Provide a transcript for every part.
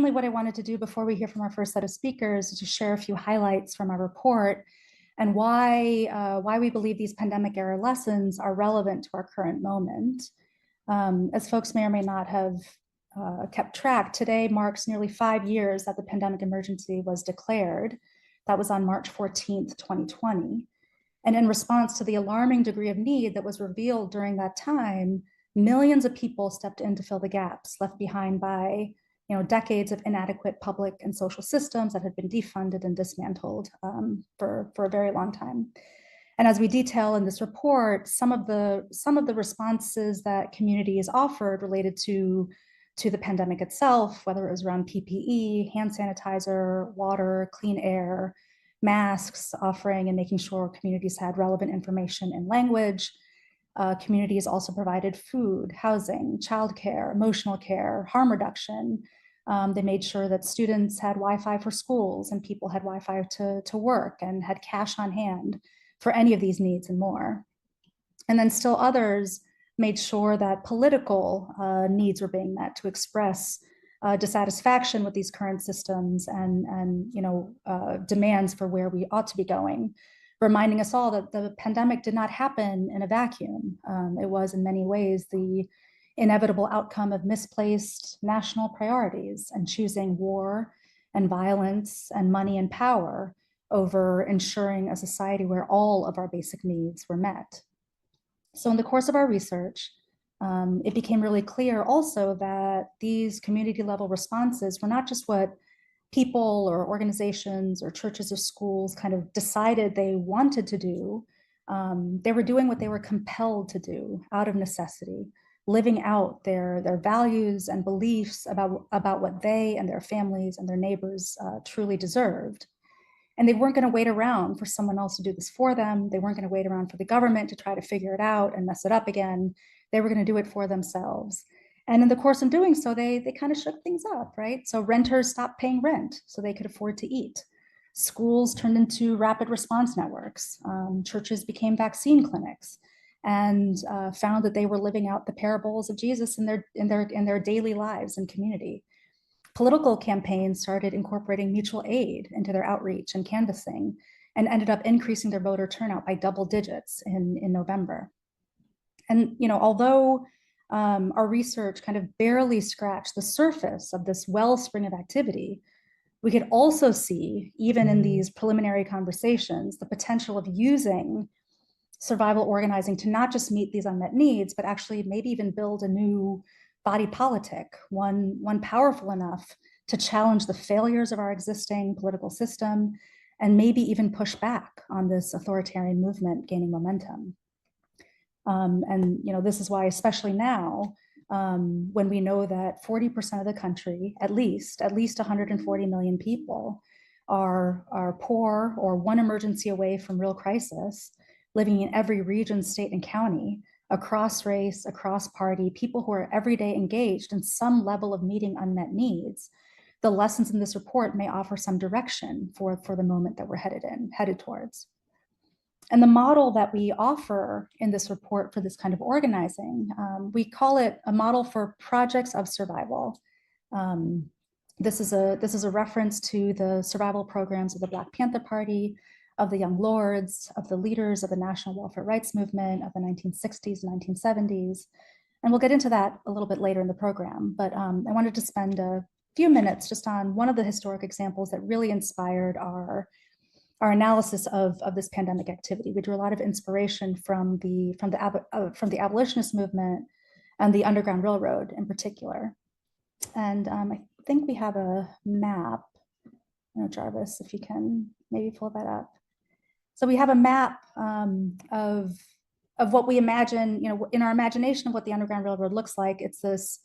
mainly what I wanted to do before we hear from our first set of speakers is to share a few highlights from our report and why we believe these pandemic era lessons are relevant to our current moment. As folks may or may not have kept track, today marks nearly 5 years that the pandemic emergency was declared. That was on March 14th, 2020. And in response to the alarming degree of need that was revealed during that time, millions of people stepped in to fill the gaps left behind by decades of inadequate public and social systems that had been defunded and dismantled for a very long time. And as we detail in this report, some of the responses that communities offered related to the pandemic itself, whether it was around PPE, hand sanitizer, water, clean air, masks, offering and making sure communities had relevant information and language. Communities also provided food, housing, childcare, emotional care, harm reduction. They made sure that students had Wi-Fi for schools and people had Wi-Fi to work and had cash on hand for any of these needs and more. And then still others made sure that political needs were being met to express dissatisfaction with these current systems and demands for where we ought to be going, reminding us all that the pandemic did not happen in a vacuum. It was in many ways the inevitable outcome of misplaced national priorities and choosing war and violence and money and power over ensuring a society where all of our basic needs were met. So in the course of our research, it became really clear also that these community level responses were not just what people or organizations or churches or schools kind of decided they wanted to do. They were doing what they were compelled to do out of necessity, living out their values and beliefs about what they and their families and their neighbors truly deserved. And they weren't going to wait around for someone else to do this for them. They weren't going to wait around for the government to try to figure it out and mess it up again. They were going to do it for themselves. And in the course of doing so, they kind of shook things up, right? So renters stopped paying rent so they could afford to eat. Schools turned into rapid response networks. Churches became vaccine clinics and found that they were living out the parables of Jesus in their daily lives and community. Political campaigns started incorporating mutual aid into their outreach and canvassing and ended up increasing their voter turnout by double digits in November. And although our research kind of barely scratched the surface of this wellspring of activity, we could also see, even in these preliminary conversations, the potential of using survival organizing to not just meet these unmet needs, but actually maybe even build a new body politic, one powerful enough to challenge the failures of our existing political system and maybe even push back on this authoritarian movement gaining momentum. And this is why, especially now, when we know that 40% of the country, at least 140 million people, are poor or one emergency away from real crisis, living in every region, state, and county, across race, across party, people who are every day engaged in some level of meeting unmet needs. The lessons in this report may offer some direction for the moment that we're headed towards. And the model that we offer in this report for this kind of organizing, we call it a model for projects of survival. This is a reference to the survival programs of the Black Panther Party, of the Young Lords, of the leaders of the National Welfare Rights Movement of the 1960s and 1970s. And we'll get into that a little bit later in the program. But I wanted to spend a few minutes just on one of the historic examples that really inspired our analysis of this pandemic activity. We drew a lot of inspiration from the abolitionist movement and the Underground Railroad in particular. And I think we have a map. Jarvis, if you can maybe pull that up. So we have a map of what we imagine, in our imagination of what the Underground Railroad looks like. It's this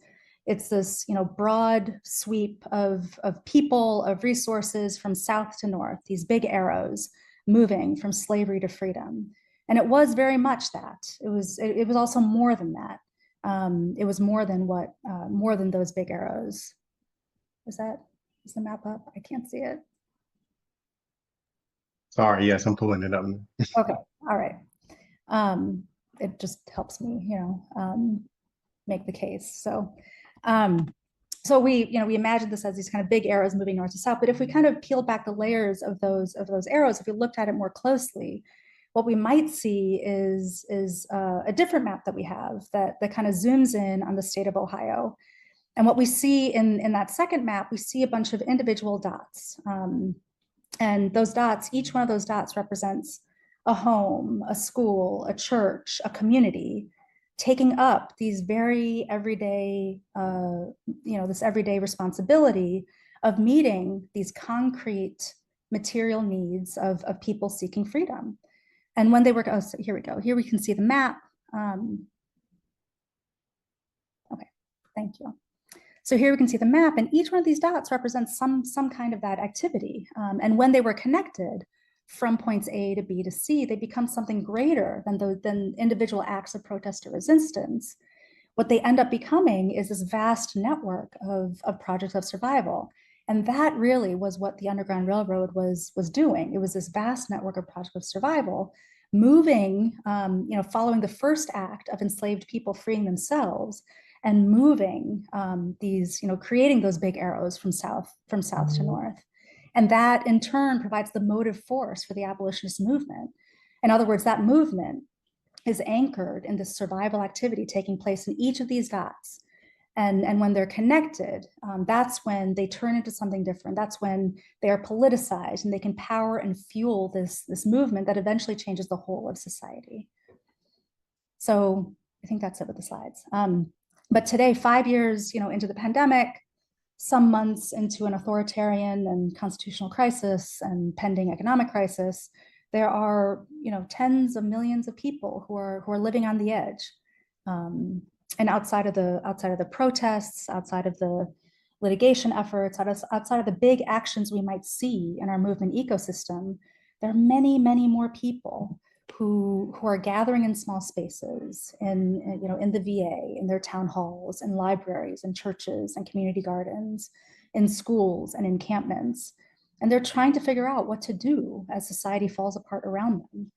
broad sweep of people, of resources from south to north, these big arrows moving from slavery to freedom. And it was very much that. It was also more than that. It was more than those big arrows. Is the map up? I can't see it. Sorry, yes, I'm pulling it up. Okay, all right. It just helps me, make the case. So so we imagine this as these kind of big arrows moving north to south. But if we kind of peel back the layers of those arrows, if we looked at it more closely, what we might see is a different map that we have that kind of zooms in on the state of Ohio. And what we see in that second map, we see a bunch of individual dots. And those dots, each one of those dots represents a home, a school, a church, a community, taking up these very everyday, this everyday responsibility of meeting these concrete material needs of people seeking freedom. And when they were, oh, so here we go. Here we can see the map. Okay, thank you. So here we can see the map, and each one of these dots represents some kind of that activity. And when they were connected from points A to B to C, they become something greater than individual acts of protest or resistance. What they end up becoming is this vast network of projects of survival. And that really was what the Underground Railroad was doing. It was this vast network of projects of survival, moving, following the first act of enslaved people freeing themselves, and moving these, creating those big arrows from south to north. And that in turn provides the motive force for the abolitionist movement. In other words, that movement is anchored in this survival activity taking place in each of these dots. And when they're connected, that's when they turn into something different. That's when they are politicized and they can power and fuel this movement that eventually changes the whole of society. So I think that's it with the slides. But today, 5 years, into the pandemic, some months into an authoritarian and constitutional crisis and pending economic crisis, there are, tens of millions of people who are living on the edge. And outside of the protests, outside of the litigation efforts, outside of the big actions we might see in our movement ecosystem, there are many, many more people who are gathering in small spaces, in the VA, in their town halls, in libraries, in churches, and community gardens, in schools and encampments. And they're trying to figure out what to do as society falls apart around them.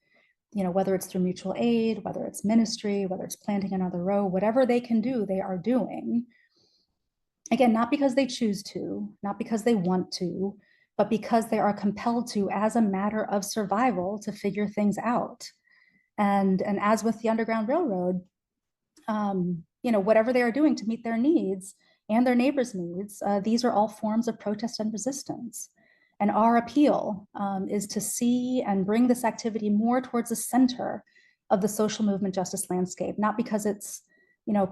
Whether it's through mutual aid, whether it's ministry, whether it's planting another row, whatever they can do, they are doing. Again, not because they choose to, not because they want to, but because they are compelled to, as a matter of survival, to figure things out. And as with the Underground Railroad, whatever they are doing to meet their needs and their neighbors' needs, these are all forms of protest and resistance. And our appeal is to see and bring this activity more towards the center of the social movement justice landscape, not because it's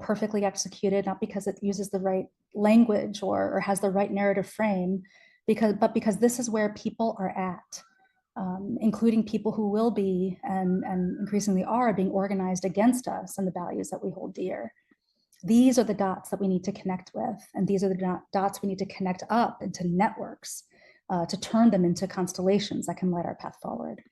perfectly executed, not because it uses the right language or has the right narrative frame, but because this is where people are at, including people who will be and increasingly are being organized against us and the values that we hold dear. These are the dots that we need to connect with, and these are the dots we need to connect up into networks to turn them into constellations that can light our path forward.